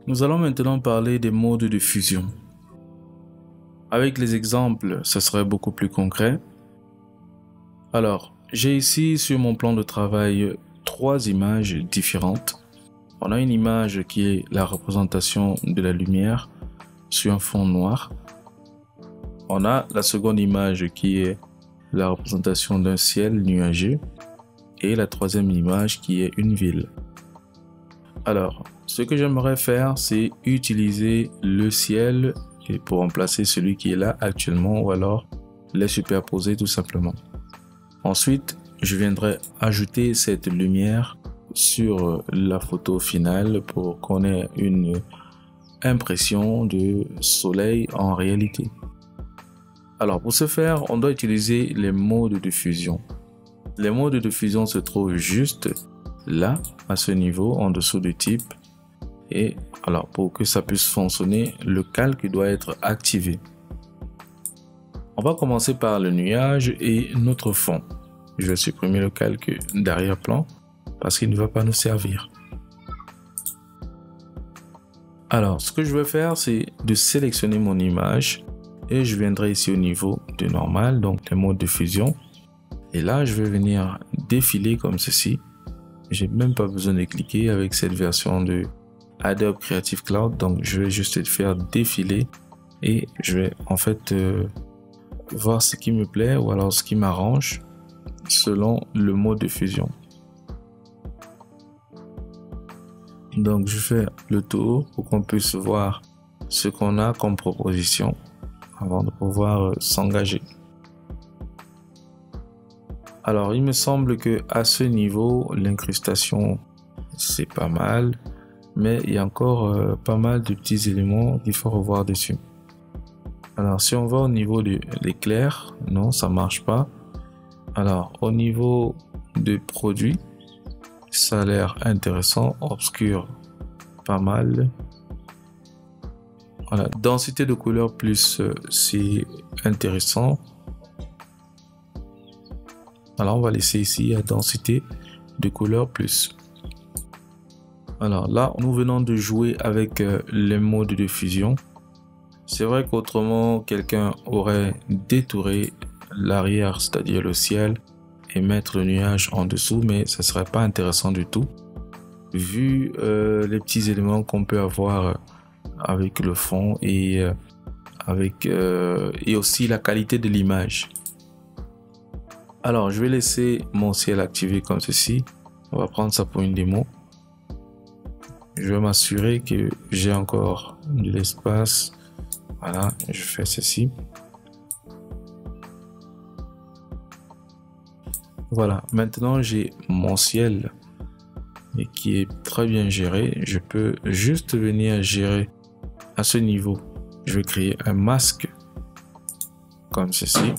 Nous allons maintenant parler des modes de fusion. Avec les exemples, ce serait beaucoup plus concret. Alors, j'ai ici sur mon plan de travail 3 images différentes. On a une image qui est la représentation de la lumière sur un fond noir. On a la seconde image qui est la représentation d'un ciel nuageux et la troisième image qui est une ville. Alors, ce que j'aimerais faire, c'est utiliser le ciel pour remplacer celui qui est là actuellement ou alors les superposer tout simplement. Ensuite, je viendrai ajouter cette lumière sur la photo finale pour qu'on ait une impression de soleil en réalité. Alors pour ce faire, on doit utiliser les modes de fusion. Les modes de fusion se trouvent juste là, à ce niveau, en dessous du type. Et alors pour que ça puisse fonctionner, le calque doit être activé. On va commencer par le nuage et notre fond. Je vais supprimer le calque d'arrière-plan parce qu'il ne va pas nous servir. Alors, ce que je vais faire, c'est de sélectionner mon image et je viendrai ici au niveau de normal, donc les modes de fusion. Et là, je vais venir défiler comme ceci. J'ai même pas besoin de cliquer avec cette version de Adobe Creative Cloud, donc je vais juste faire défiler et je vais en fait voir ce qui me plaît ou alors ce qui m'arrange selon le mode de fusion. Donc je fais le tour pour qu'on puisse voir ce qu'on a comme proposition avant de pouvoir s'engager. Alors il me semble que à ce niveau l'incrustation c'est pas mal, mais il y a encore pas mal de petits éléments qu'il faut revoir dessus. Alors si on va au niveau de l'éclair, non ça marche pas. Alors au niveau de produit, ça a l'air intéressant, obscur, pas mal. Voilà, densité de couleur plus, c'est intéressant. Alors on va laisser ici à densité de couleur plus. Alors là, nous venons de jouer avec les modes de fusion. C'est vrai qu'autrement, quelqu'un aurait détouré l'arrière, c'est-à-dire le ciel, et mettre le nuage en dessous, mais ce serait pas intéressant du tout vu les petits éléments qu'on peut avoir avec le fond et et aussi la qualité de l'image. Alors je vais laisser mon ciel activé comme ceci. On va prendre ça pour une démo. Je vais m'assurer que j'ai encore de l'espace. Voilà, je fais ceci. Voilà, maintenant j'ai mon ciel et qui est très bien géré. Je peux juste venir gérer à ce niveau. Je vais créer un masque comme ceci.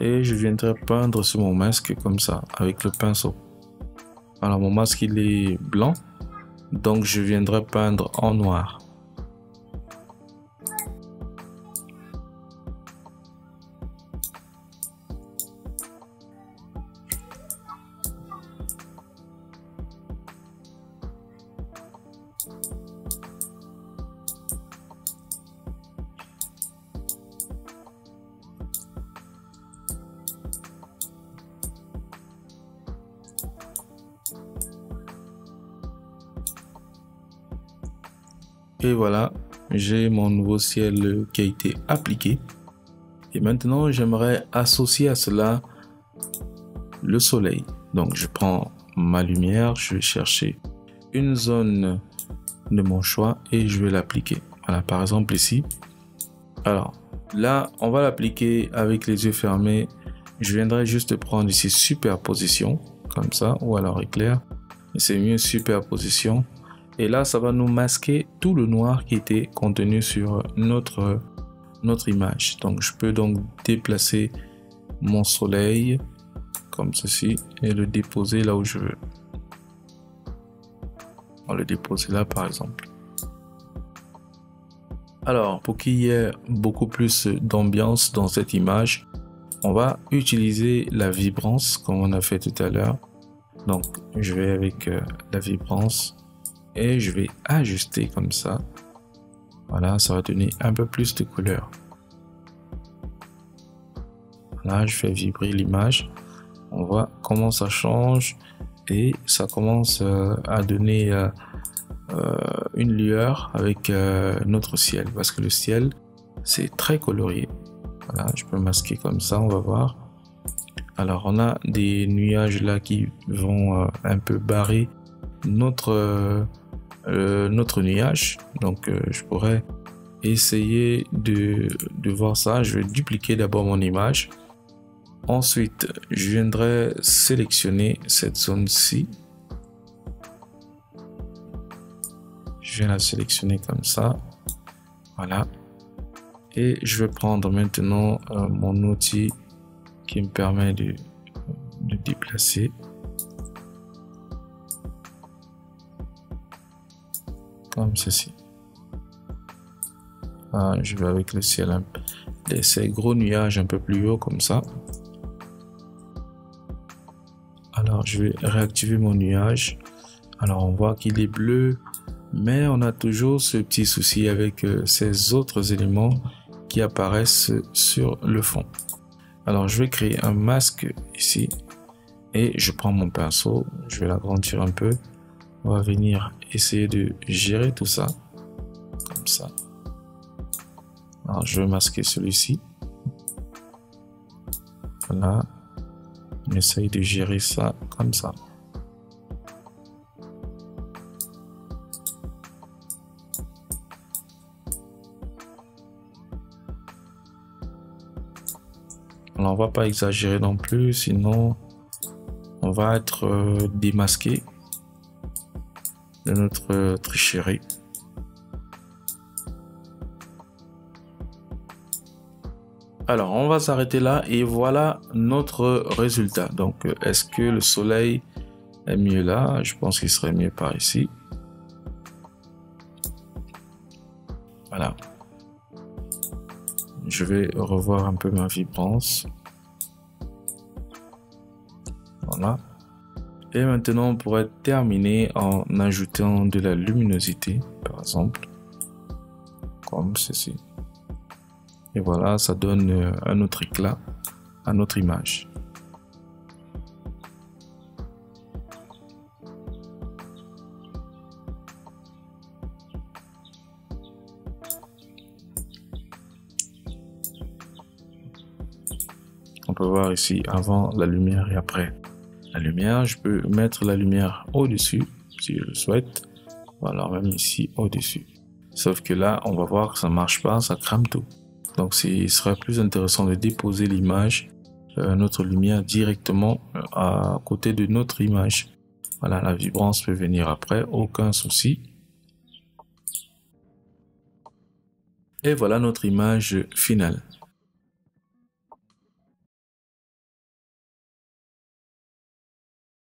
Et je viendrai peindre sur mon masque comme ça avec le pinceau. Alors mon masque il est blanc. Donc je viendrai peindre en noir. Et voilà, j'ai mon nouveau ciel qui a été appliqué. Et maintenant, j'aimerais associer à cela le soleil. Donc, je prends ma lumière, je vais chercher une zone de mon choix et je vais l'appliquer. Voilà, par exemple ici. Alors, là, on va l'appliquer avec les yeux fermés. Je viendrai juste prendre ici superposition, comme ça, ou alors éclair. C'est mieux superposition. Et là, ça va nous masquer tout le noir qui était contenu sur notre image. Donc, je peux donc déplacer mon soleil comme ceci et le déposer là où je veux. On va le déposer là, par exemple. Alors, pour qu'il y ait beaucoup plus d'ambiance dans cette image, on va utiliser la vibrance comme on a fait tout à l'heure. Donc, je vais avec la vibrance et je vais ajuster comme ça. Voilà, ça va donner un peu plus de couleur. Là, je fais vibrer l'image. On voit comment ça change et ça commence à donner une lueur avec notre ciel, parce que le ciel, c'est très colorié. Voilà, je peux masquer comme ça, on va voir. Alors, on a des nuages là qui vont un peu barrer notre nuage. Donc, je pourrais essayer de voir ça. Je vais dupliquer d'abord mon image. Ensuite, je viendrai sélectionner cette zone-ci. Je viens la sélectionner comme ça. Voilà. Et je vais prendre maintenant mon outil qui me permet de déplacer. Comme ceci. Je vais avec le ciel, ces gros nuages un peu plus haut comme ça. Alors, je vais réactiver mon nuage. Alors, on voit qu'il est bleu, mais on a toujours ce petit souci avec ces autres éléments qui apparaissent sur le fond. Alors, je vais créer un masque ici et je prends mon pinceau. Je vais l'agrandir un peu. On va venir essayer de gérer tout ça comme ça. Alors, je vais masquer celui-ci. Voilà. On essaye de gérer ça comme ça. Alors, on va pas exagérer non plus, sinon on va être démasqué de notre tricherie. Alors, on va s'arrêter là et voilà notre résultat. Donc, est-ce que le soleil est mieux là? Je pense qu'il serait mieux par ici. Voilà. Je vais revoir un peu ma vibrance. Voilà. Et maintenant, on pourrait terminer en ajoutant de la luminosité, par exemple. Comme ceci. Et voilà, ça donne un autre éclat à notre image. On peut voir ici avant la lumière et après la lumière. Je peux mettre la lumière au-dessus si je le souhaite. Voilà, même ici au-dessus. Sauf que là, on va voir que ça marche pas, ça crame tout. Donc, il serait plus intéressant de déposer l'image, notre lumière directement à côté de notre image. Voilà, la vibrance peut venir après, aucun souci. Et voilà notre image finale.